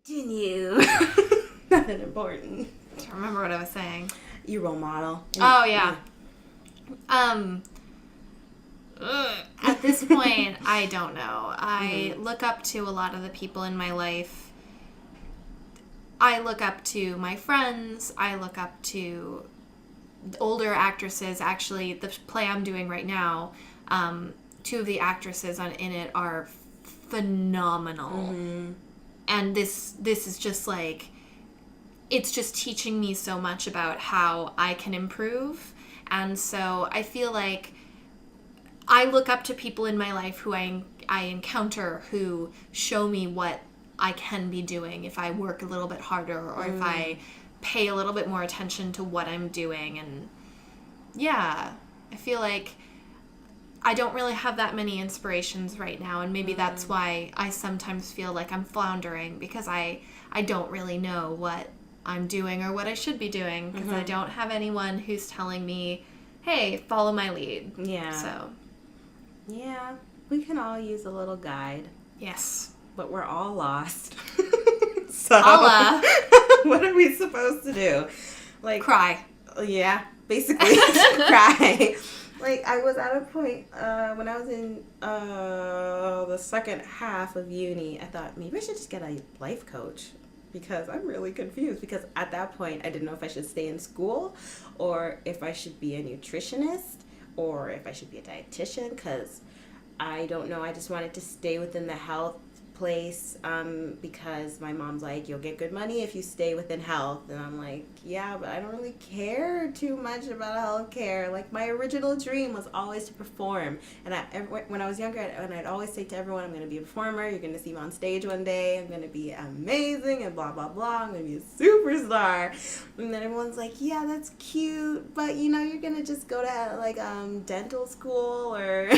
Continue. Nothing important. I don't remember what I was saying. Your role model. Oh, yeah. At this point, I don't know. I look up to a lot of the people in my life. I look up to my friends. I look up to older actresses. Actually, the play I'm doing right now, two of the actresses in it are phenomenal. Mm-hmm. And this is just like, it's just teaching me so much about how I can improve. And so I feel like I look up to people in my life who I encounter who show me what I can be doing if I work a little bit harder or if I pay a little bit more attention to what I'm doing. And yeah, I feel like I don't really have that many inspirations right now, and maybe that's why I sometimes feel like I'm floundering, because I don't really know what I'm doing or what I should be doing, because I don't have anyone who's telling me, hey, follow my lead. Yeah. So. Yeah, we can all use a little guide. Yes. But we're all lost. So, Allah. What are we supposed to do? Like, cry. Yeah, basically cry. Like, I was at a point when I was in the second half of uni, I thought maybe I should just get a life coach, because I'm really confused, because at that point I didn't know if I should stay in school or if I should be a nutritionist or if I should be a dietitian, because I don't know. I just wanted to stay within the health place because my mom's like, you'll get good money if you stay within health, and I'm like, yeah, but I don't really care too much about healthcare. Like, my original dream was always to perform, and when I was younger, and I'd always say to everyone, I'm going to be a performer, you're going to see me on stage one day, I'm going to be amazing and blah blah blah, I'm going to be a superstar. And then everyone's like, yeah, that's cute, but you know, you're going to just go to like dental school or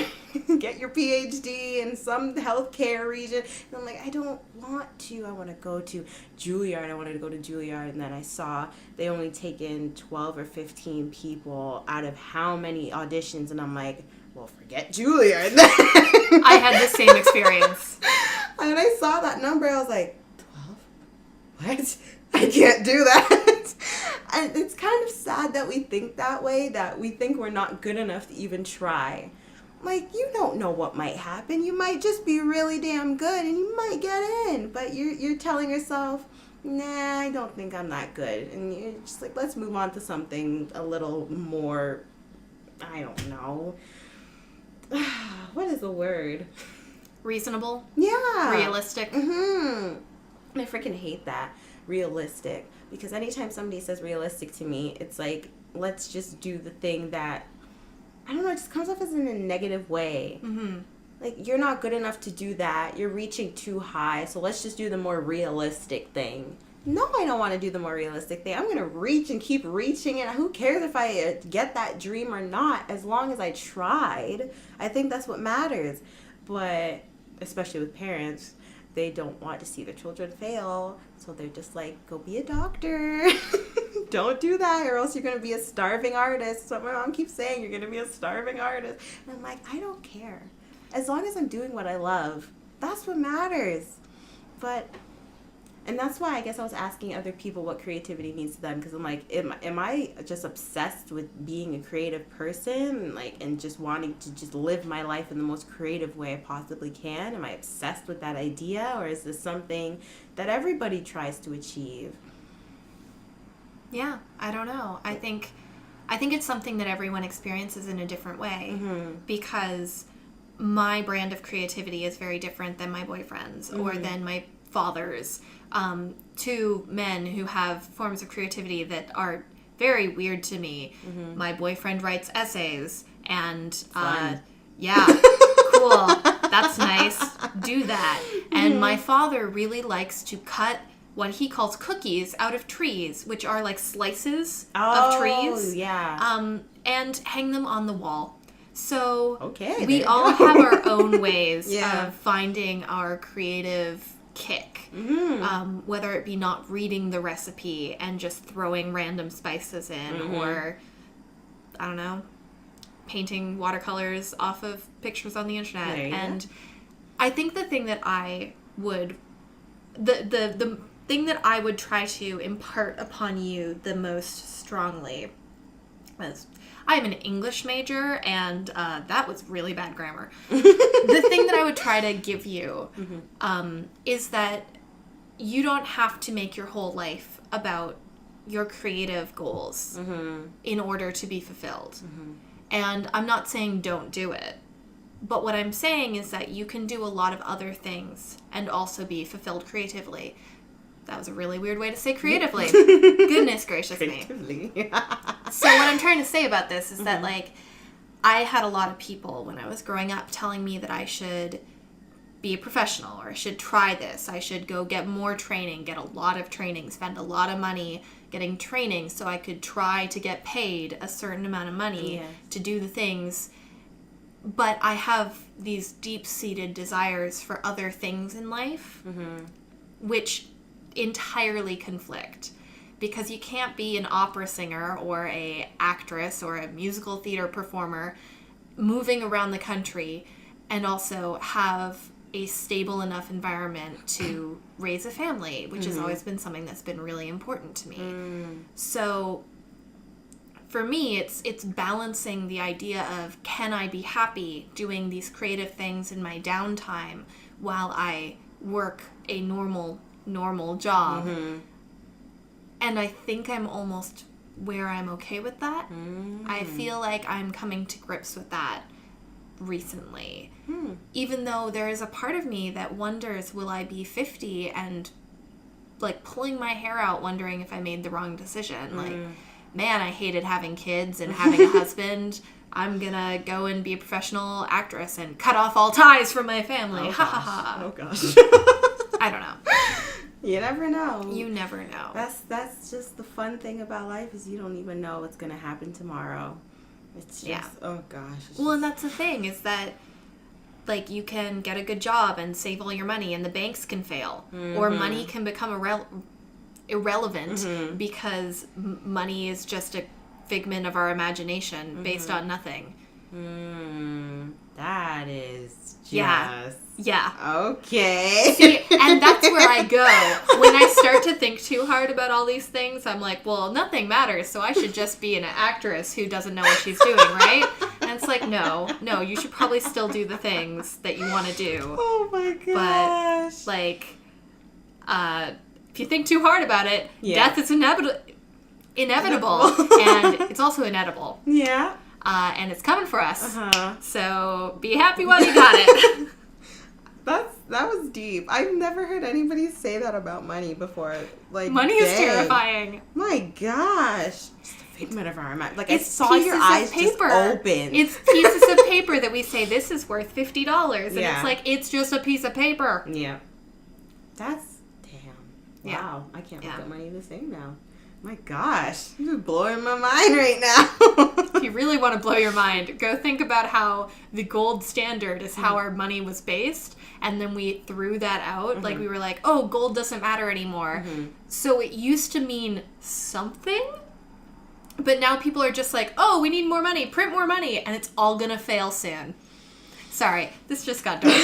get your PhD in some healthcare region. And I'm like, I don't want to. I want to go to Juilliard. I wanted to go to Juilliard. And then I saw they only take in 12 or 15 people out of how many auditions. And I'm like, well, forget Juilliard. I had the same experience. And I saw that number. I was like, 12? What? I can't do that. And it's kind of sad that we think that way, that we think we're not good enough to even try. Like, you don't know what might happen. You might just be really damn good and you might get in. But you're telling yourself, nah, I don't think I'm that good. And you're just like, let's move on to something a little more, I don't know. What is the word? Reasonable? Yeah. Realistic? Mm-hmm. I freaking hate that. Realistic. Because anytime somebody says realistic to me, it's like, let's just do the thing that, I don't know, it just comes off as in a negative way. Mm-hmm. Like, you're not good enough to do that. You're reaching too high, so let's just do the more realistic thing. No, I don't want to do the more realistic thing. I'm going to reach and keep reaching, and who cares if I get that dream or not, as long as I tried. I think that's what matters. But, especially with parents, they don't want to see their children fail, so they're just like, go be a doctor. Don't do that, or else you're going to be a starving artist. That's what my mom keeps saying, you're going to be a starving artist. And I'm like, I don't care. As long as I'm doing what I love, that's what matters. And that's why I guess I was asking other people what creativity means to them, because I'm like, am I just obsessed with being a creative person, like, and just wanting to just live my life in the most creative way I possibly can? Am I obsessed with that idea, or is this something that everybody tries to achieve? Yeah, I don't know. I think it's something that everyone experiences in a different way, because my brand of creativity is very different than my boyfriend's or than my father's. Two men who have forms of creativity that are very weird to me. My boyfriend writes essays, and yeah, cool, that's nice, do that. And my father really likes to cut what he calls cookies out of trees, which are like slices of trees. Yeah. And hang them on the wall. So okay, we all have our own ways Yeah. of finding our creative kick, whether it be not reading the recipe and just throwing random spices in, or, I don't know, painting watercolors off of pictures on the internet. And I think the thing that I would, the thing that I would try to impart upon you the most strongly is, I'm an English major, and that was really bad grammar. The thing that I would try to give you is that you don't have to make your whole life about your creative goals in order to be fulfilled. And I'm not saying don't do it. But what I'm saying is that you can do a lot of other things and also be fulfilled creatively. That was a really weird way to say creatively. Goodness gracious Creatively. me. So what I'm trying to say about this is that, like, I had a lot of people when I was growing up telling me that I should be a professional, or I should try this. I should go get more training, get a lot of training, spend a lot of money getting training so I could try to get paid a certain amount of money to do the things. But I have these deep-seated desires for other things in life, which entirely conflict. Because you can't be an opera singer or a actress or a musical theater performer moving around the country and also have a stable enough environment to raise a family, which has always been something that's been really important to me. So for me, it's balancing the idea of, can I be happy doing these creative things in my downtime while I work a normal job? And I think I'm almost where I'm okay with that. I feel like I'm coming to grips with that recently. Even though there is a part of me that wonders, will I be 50 and, like, pulling my hair out wondering if I made the wrong decision. Like, man, I hated having kids and having a husband. I'm gonna go and be a professional actress and cut off all ties from my family. Ha ha ha. Oh gosh. I don't know. You never know. You never know. That's just the fun thing about life, is you don't even know what's gonna happen tomorrow. It's just, oh gosh. Well, and that's the thing, is that, like, you can get a good job and save all your money and the banks can fail. Or money can become irrelevant because money is just a figment of our imagination based on nothing. That is just... Yeah. Okay. See, and that's where I go. When I start to think too hard about all these things, I'm like, well, nothing matters, so I should just be an actress who doesn't know what she's doing, right? And it's like, no, you should probably still do the things that you want to do. Oh my gosh. But, like, if you think too hard about it, death is inevitable, and it's also inedible. Yeah. And it's coming for us. So be happy while you got it. That was deep. I've never heard anybody say that about money before. Like, money is terrifying. My gosh. Just a figment of our mind. Like, it's I saw your eyes just open. It's pieces of paper that we say, this is worth $50. And it's like, it's just a piece of paper. Yeah. That's, damn. Wow. I can't look at money the same now. My gosh, you're just blowing my mind right now. If you really want to blow your mind, go think about how the gold standard is how our money was based, and then we threw that out. Like, we were like, oh, gold doesn't matter anymore. So it used to mean something, but now people are just like, oh, we need more money, print more money, and it's all gonna fail soon. Sorry, this just got dark.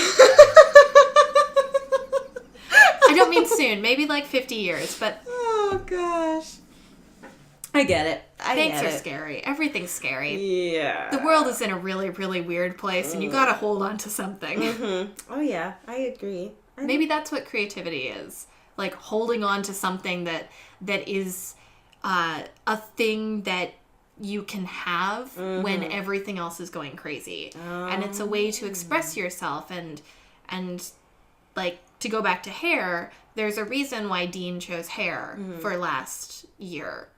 I don't mean soon, maybe like 50 years, but... Oh, gosh. I get it. Banks are scary. Everything's scary. Yeah. The world is in a really, really weird place, and you gotta hold on to something. Oh, yeah. I agree. Maybe that's what creativity is. Like, holding on to something that is a thing that you can have when everything else is going crazy. And it's a way to express yourself. And like, to go back to hair, there's a reason why Dean chose hair for last year.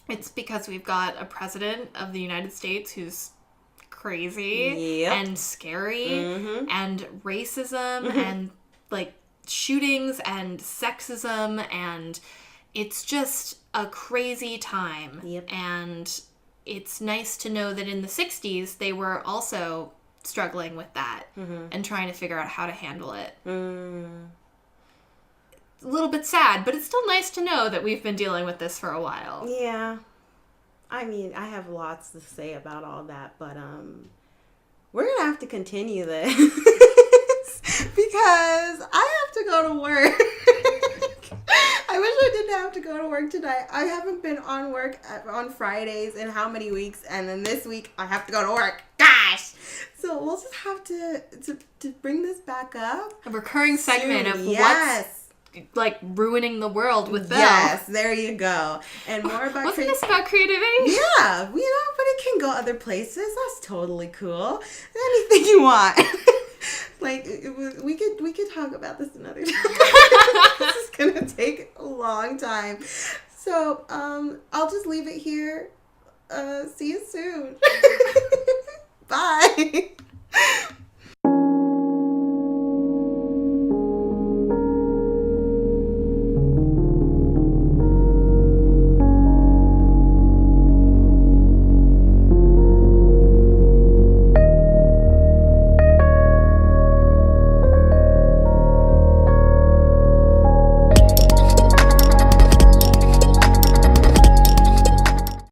It's because we've got a president of the United States who's crazy and scary and racism and, like, shootings and sexism, and it's just a crazy time. And it's nice to know that in the 60s they were also struggling with that and trying to figure out how to handle it. A little bit sad, but it's still nice to know that we've been dealing with this for a while. Yeah. I mean, I have lots to say about all that, but we're going to have to continue this because I have to go to work. have to go to work tonight. I haven't been on work on Fridays in how many weeks, and then this week I have to go to work. Gosh! So we'll just have to bring this back up. A recurring segment soon. of Yes. what's like ruining the world with Bill. Yes, there you go. And more about Wasn't this about creativity? Yeah, but it can go other places. That's totally cool. Anything you want. Like we could talk about this another time. This is gonna take a long time. So I'll just leave it here. See you soon. Bye.